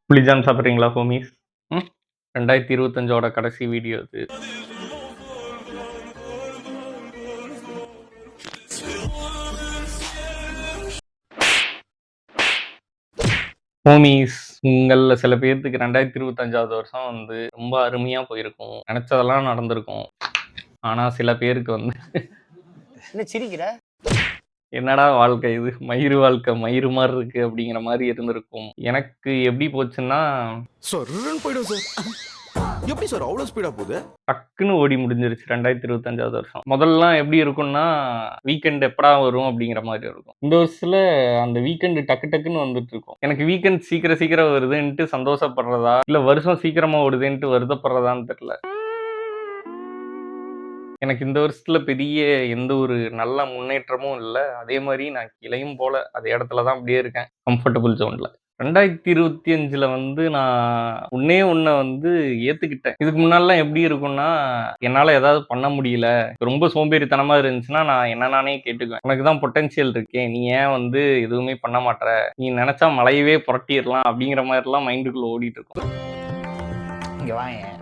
புளிஜாம் சாப்பிட்றீங்களா ஹோமீஸ்? 2025ஓட கடைசி வீடியோ இது. ஹோமீஸ், உங்கள்ல சில பேர்த்துக்கு 2025வது வருஷம் வந்து ரொம்ப அருமையா போயிருக்கும். நெனச்சதெல்லாம் நடந்திருக்கும். ஆனா சில பேருக்கு வந்து என்ன சிரிக்கிற? என்னடா வாழ்க்கை இது, மயிரு வாழ்க்கை மயிரு மாரி இருக்கு அப்படிங்கிற மாரி இருந்திருக்கும். எனக்கு எப்படி போச்சுன்னா, சொர்ருன்னு போயிடும் சார். எப்படி சார் அவ்வளோ ஸ்பீடா போகுது? டக்குன்னு ஓடி முடிஞ்சிருச்சு 2025வது வருஷம். முதல்லலாம் எப்படி இருக்கும்னா, வீக்கெண்ட் எப்படா வரும் அப்படிங்கிற மாரி இருக்கும். இந்த வருஷத்துல அந்த வீக்கெண்ட் டக்கு டக்குன்னு வந்துட்டு இருக்கும். எனக்கு வீக்கெண்ட் சீக்கிரம் சீக்கிரம் வருதுன்ட்டு சந்தோஷப்படுறதா, இல்ல வருஷம் சீக்கிரமா ஓடுதேன்ட்டு வருத்தப்படுறதான்னு தெரியல. எனக்கு இந்த வருஷத்துல பெரிய எந்த ஒரு நல்ல முன்னேற்றமும் இல்ல. அதே மாரி நான் கீழயும் போல. அதே இடத்துல தான் அப்படியே இருக்கேன். கம்ஃபர்டபுள் ஜோன்ல. 2025ல வந்து நான் ஒண்ணே ஒண்ண வந்து ஏத்துக்கிட்டேன். இதுக்கு முன்னாடிலாம் எப்படி இருக்கும்னா, என்னால ஏதாவது பண்ண முடியல, ரொம்ப சோம்பேறித்தனமா இருந்துச்சுன்னா, நான் என்ன நானே கேட்டுக்குவேன். "உனக்கு தான் பொட்டன்ஷியல் இருக்கே, நீ ஏன் வந்து எதுவுமே பண்ண மாட்ற? நீ நெனச்சா மலையவே புரட்டிறலாம்." அப்படிங்கிற மாரிலாம் மைண்டுக்குள்ள ஓடிட்டு இருக்கும். இங்க வாயேன்.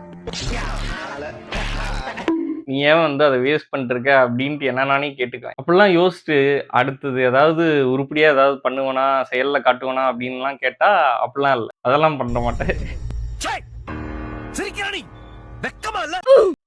நீ ஏன் வந்து அத வேஸ்ட் பண்ணிட்டுருக்க? அப்படின்ட்டு என்ன நானே கேட்டுக்குவேன். அப்படிலாம் யோசிச்சுட்டு, அடுத்தது ஏதாவது உருப்படியா ஏதாவது பண்ணுவேனா? செயல்ல காட்டுவேனா? அப்படின்லாம் கேட்டா, அப்படிலாம் இல்ல. அதெல்லாம் பண்ண மாட்டேன்.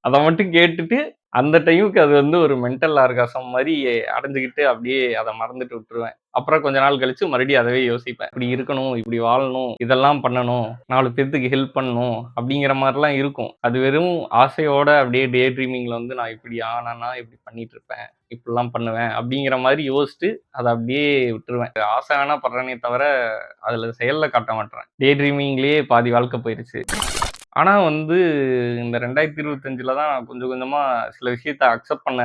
அத மட்டும் கேட்டுட்டு, அந்த டைமுக்கு அது வந்து ஒரு மென்டல் ஆர்காசம் மாரி அடைஞ்சுகிட்டு, அப்படியே அத மறந்துட்டு விட்டுருவேன். அப்புறம் கொஞ்ச நாள் கழிச்சு மறுபடியும் அதவே யோசிப்பேன். இப்படி இருக்கணும், இப்படி வாழணும், இதெல்லாம் பண்ணணும், 4 பேத்துக்கு ஹெல்ப் பண்ணணும், அப்படிங்கிற மாரிலாம் இருக்கும். அது வெறும் ஆசையோட அப்படியே டே ட்ரீமிங்ல வந்து நான் இப்படி ஆனேன்னா, இப்படி பண்ணிட்டுருப்பேன், இப்படிலாம் பண்ணுவேன், அப்படிங்கிற மாரி யோசிச்சு, அத அப்படியே விட்டுருவேன். ஆசை வேணா படுறேனே தவிர, அதுல செயல்ல காட்ட மாட்றேன். டே ட்ரீமிங்லயே பாதி வாழ்க்கை போயிருச்சு. ஆனா வந்து, இந்த 2025ல தான் நான் கொஞ்சம் கொஞ்சமா சில விஷயத்த அக்செப்ட் பண்ண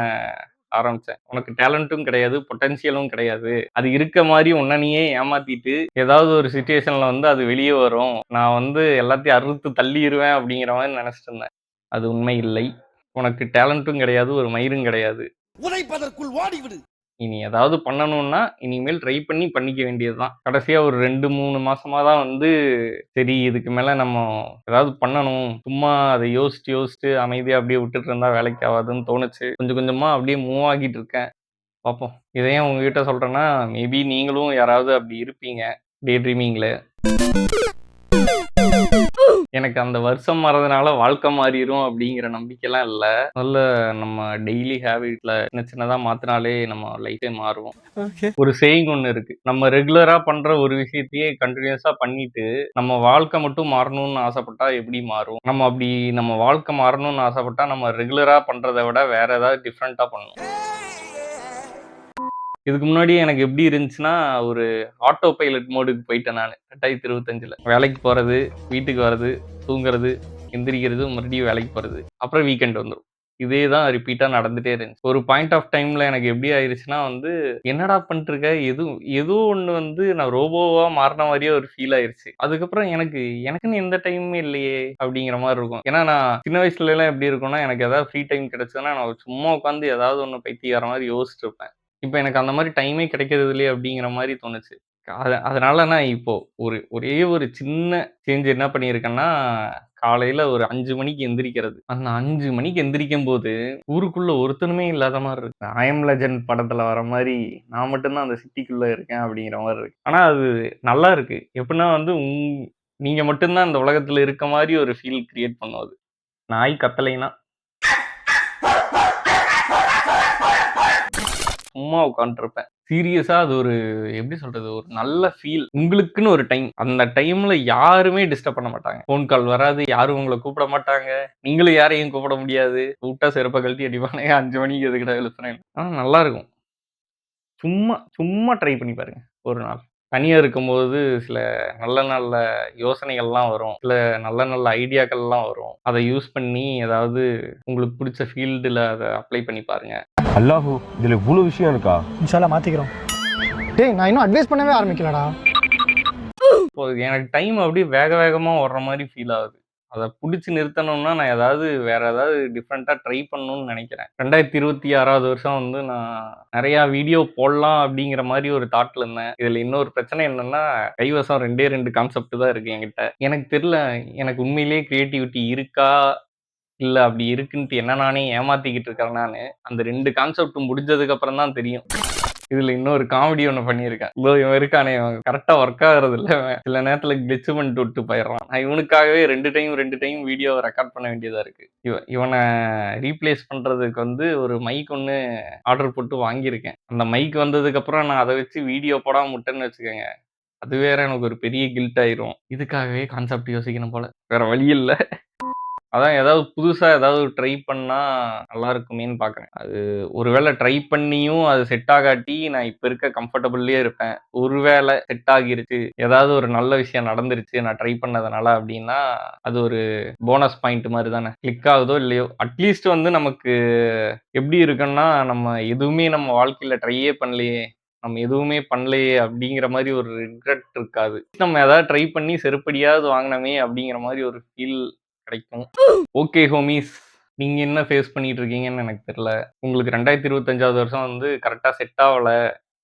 ஆரம்பிச்சேன். உனக்கு டேலண்ட்டும் கிடையாது, பொட்டன்ஷியலும் கிடையாது. அது இருக்க மாரி உன்ன நீயே ஏமாத்திட்டு, ஏதாவது ஒரு சிச்சுவேஷன்ல வந்து அது வெளிய வரும். நான் வந்து எல்லாத்தையும் அறுத்து தள்ளிருவேன் அப்படிங்கிற மாரி நெனச்சுட்டு இருந்தேன். அது உண்மை இல்லை. உனக்கு டேலண்ட்டும் கிடையாது, ஒரு மயிரும் கிடையாது. உதைப்பதற்குள் ஓடிவிடு. இனி ஏதாவது பண்ணணும்னா, இனிமேல் ட்ரை பண்ணி பண்ணிக்க வேண்டியது தான். கடைசியா ஒரு 2, 3 மாசமா தான் வந்து, சரி இதுக்கு மேல நம்ம ஏதாவது பண்ணணும். சும்மா அத யோசிச்சு யோசிச்சு அமைதியா அப்படியே விட்டுட்டு இருந்தா வேலைக்கு ஆவாதுன்னு தோணுச்சு. கொஞ்சம் கொஞ்சமா அப்படியே மூவ் ஆகிட்டு இருக்கேன். பார்ப்போம். இத ஏன் உங்ககிட்ட சொல்றேன்னா, மேபி நீங்களும் யாராவது அப்படி இருப்பீங்க. டே ட்ரீமிங்ல. எனக்கு அந்த வருஷம் மாறதுனால வாழ்க்கை மாறிரும் அப்படிங்கிற நம்பிக்கைலாம் இல்ல. முதல்ல நம்ம டெய்லி ஹேபிட்ல சின்ன சின்னதா மாத்துனாலே நம்ம லைஃபே மாறும். ஒரு சேயிங் ஒண்ணு இருக்கு. நம்ம ரெகுலரா பண்ற ஒரு விஷயத்தையே கன்டினியூஸா பண்ணிட்டு, நம்ம வாழ்க்கை மட்டும் மாறணும்னு ஆசைப்பட்டா எப்படி மாறும்? நம்ம வாழ்க்கை மாறணும்னு ஆசைப்பட்டா, நம்ம ரெகுலரா பண்றத விட வேற ஏதாவது டிஃபரெண்ட்டா பண்ணணும். இதுக்கு முன்னாடி எனக்கு எப்படி இருந்துச்சுன்னா, ஒரு ஆட்டோ பைலட் மோடுக்கு போயிட்டேன் நானு. 2025ல. வேலைக்கு போறது, வீட்டுக்கு வர்றது, தூங்குறது, எந்திரிக்கிறது, மறுபடியும் வேலைக்கு போறது. அப்புறம் வீக்கெண்ட் வந்துரும். இதே தான் ரிப்பீட்டா நடந்துட்டே இருந்துச்சு. ஒரு பாயிண்ட் ஆஃப் டைம்ல எனக்கு எப்படி ஆயிருச்சுன்னா வந்து, என்னடா பண்ணிட்டுருக்க? ஏதோ ஒண்ணு வந்து நான் ரோபோவா மாறுன மாரியே ஒரு ஃபீல் ஆயிருச்சு. அதுக்கப்புறம் எனக்குன்னு எந்த டைமுமே இல்லையே! அப்படிங்கிற மாரி இருக்கும். ஏன்னா நான் சின்ன வயசுலலாம் எப்படி இருக்கும்னா, எனக்கு ஏதாவது ஃப்ரீ டைம் கிடைச்சதுன்னா, நான் சும்மா உட்காந்து ஏதாவது ஒண்ணு பைத்தியக்கார மாரி யோசிச்சுட்டு இருப்பேன். இப்ப எனக்கு அந்த மாரி டைமே கிடைக்கிறது இல்லையே அப்படிங்கிற மாரி தோணுச்சு. அதனால நான் இப்போ ஒரே ஒரு சின்ன சேஞ்ச் என்ன பண்ணியிருக்கேன்னா, காலையில ஒரு 5 மணிக்கு எந்திரிக்கிறது. அந்த 5 மணிக்கு எந்திரிக்கும்போது, ஊருக்குள்ள ஒருத்தனுமே இல்லாத மாரி இருக்கு. ஐ அம் லெஜண்ட் படத்துல வர மாரி, நான் மட்டும் தான் அந்த சிட்டிக்குள்ள இருக்கேன் அப்படிங்கிற மாரி இருக்கு. ஆனா அது நல்லா இருக்கு. எப்படின்னா வந்து, நீங்க மட்டும் தான் இந்த உலகத்துல இருக்க மாரி ஒரு ஃபீல் கிரியேட் பண்ணும் அது. நாய் கத்தலைன்னா சும்மா உட்காந்துட்டுருப்பேன். சீரியஸா அது ஒரு எப்படி சொல்றது? ஒரு நல்ல ஃபீல். உங்களுக்குன்னு ஒரு டைம். அந்த டைம்ல யாருமே டிஸ்டர்ப் பண்ண மாட்டாங்க. ஃபோன் கால் வராது. யாரும் உங்கள கூப்பிட மாட்டாங்க. நீங்களும் யாரையும் கூப்பிட முடியாது. கூப்பிட்டா செருப்ப கழட்டி அடிப்பானுங்க. 5 மணிக்கு எதுக்குடா எழுப்புறேன்னு. ஆனா நல்லாருக்கும். சும்மா சும்மா ட்ரை பண்ணி பாருங்க. ஒரு நாள். தனியா இருக்கும்போது சில நல்ல நல்ல யோசனைகள்லாம் வரும். சில நல்ல நல்ல ஐடியாக்கள்லாம் வரும். அத யூஸ் பண்ணி ஏதாவது உங்களுக்கு புடிச்ச ஃபீல்டுல அத அப்ளை பண்ணி பாருங்க. அல்லாஹூ, இதுல இவ்வளவு விஷயம் இருக்கா? இன்ஷால்லா மாத்திக்கிறோம். டேய் நான் இன்னும் அட்வைஸ் பண்ணவே ஆரம்பிக்கலடா. இப்போ எனக்கு டைம் அப்படியே வேக வேகமா ஓடுற மாரி ஃபீல் ஆகுது. அத புடிச்சு நிறுத்தணும்னா, நான் வேற ஏதாவது டிஃபரெண்ட்டா ட்ரை பண்ணணும்னு நெனைக்கிறேன். 2026வது வருஷம் வந்து நான் நெறையா வீடியோ போடலாம் அப்படிங்கிற மாரி ஒரு தாட்ல இருந்தேன். இதுல இன்னொரு பிரச்சனை என்னன்னா, கைவசம் 2 கான்செப்ட் தான் இருக்கு என்கிட்ட. எனக்கு தெரியல, எனக்கு உண்மையிலேயே கிரியேட்டிவிட்டி இருக்கா? இல்ல அப்படி இருக்குன்ட்டு என்ன நானே ஏமாத்திக்கிட்டு இருக்கிறேனான்னு, அந்த 2 கான்செப்ட் முடிஞ்சதுக்கு அப்புறம் தான் தெரியும். இதுல இன்னொரு காமெடி ஒண்ணு பண்ணியிருக்கேன். இதோ இவன் இருக்கானே, இவன் கரெக்ட்டா ஒர்க் ஆகுறதில்ல இவன். சில நேரத்துல கிளிட்ச் பண்ணிட்டு விட்டு போயிடுறான். நான் இவனுக்காகவே 2 டைம் வீடியோவ ரெக்கார்ட் பண்ண வேண்டியதா இருக்கு. இவன ரீப்ளேஸ் பண்றதுக்கு வந்து ஒரு மைக் ஒண்ணு ஆர்டர் போட்டு வாங்கியிருக்கேன். அந்த மைக் வந்ததுக்கு அப்புறம் நான் அத வச்சு வீடியோ போடாம விட்டேன்னு வச்சுக்கங்க, அது வேற எனக்கு ஒரு பெரிய கில்ட் ஆயிரும். இதுக்காகவே கான்செப்ட் யோசிக்கணும் போல. வேற வழி இல்ல. அதான் ஏதாவது புதுசா ஏதாவது ட்ரை பண்ணா நல்லா இருக்குமேன்னு பார்க்குறேன். அது ஒருவேள ட்ரை பண்ணியும் அது செட் ஆகாட்டி, நான் இப்ப இருக்க கம்ஃபர்டபுள்லயே இருப்பேன். ஒருவேள செட் ஆகிருச்சு, ஏதாவது ஒரு நல்ல விஷயம் நடந்துருச்சு நான் ட்ரை பண்ணதுனால அப்டின்னா, அது ஒரு போனஸ் பாயிண்ட் மாரி தானே. கிளிக் ஆகுதோ இல்லையோ, அட்லீஸ்ட் வந்து நமக்கு எப்டி இருக்குன்னா, நம்ம வாழ்க்கையில ட்ரையே பண்ணலையே, நம்ம எதுவுமே பண்ணலையே அப்டிங்கிற மாரி ஒரு ரிக்ரெட் இருக்காது. நம்ம ஏதாவது ட்ரை பண்ணி செருப்படியாவது வாங்குனோமே அப்டிங்கிற மாரி ஒரு ஃபீல் கிடைக்கும். ஓகே ஹோமீஸ். நீங்க என்ன ஃபேஸ் பண்ணிட்டு இருக்கீங்கன்னு எனக்கு தெரியல. உங்களுக்கு 2025வது வருஷம் வந்து கரெக்ட்டா செட் ஆவல.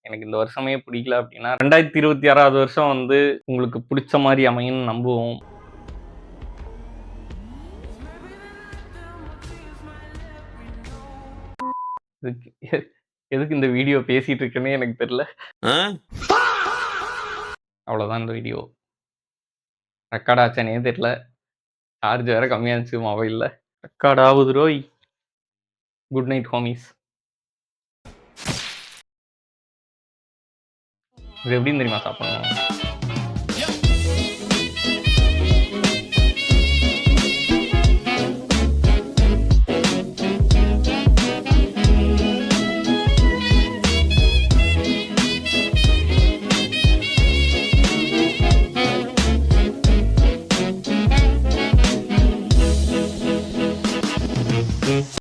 எனக்கு இந்த வருஷமே பிடிக்கல அப்டின்னா, 2026வது வருஷம் வந்து உங்களுக்கு புடிச்ச மாரி அமையும்னு நம்புவோம். எதுக்கு எதுக்கு இந்த வீடியோ பேசிட்டு இருக்கேன்னே எனக்கு தெரியல. அவ்வளோதான் இந்த வீடியோ. ரெக்கார்ட் ஆச்சான்னே தெரியல. சார்ஜ் வேற கம்மியா இருந்துச்சு மொபைல்ல. ரெக்கார்ட் ஆவுதுரோய். Good night homies. இது எப்படின்னு தெரியுமா சாப்பிடணும்?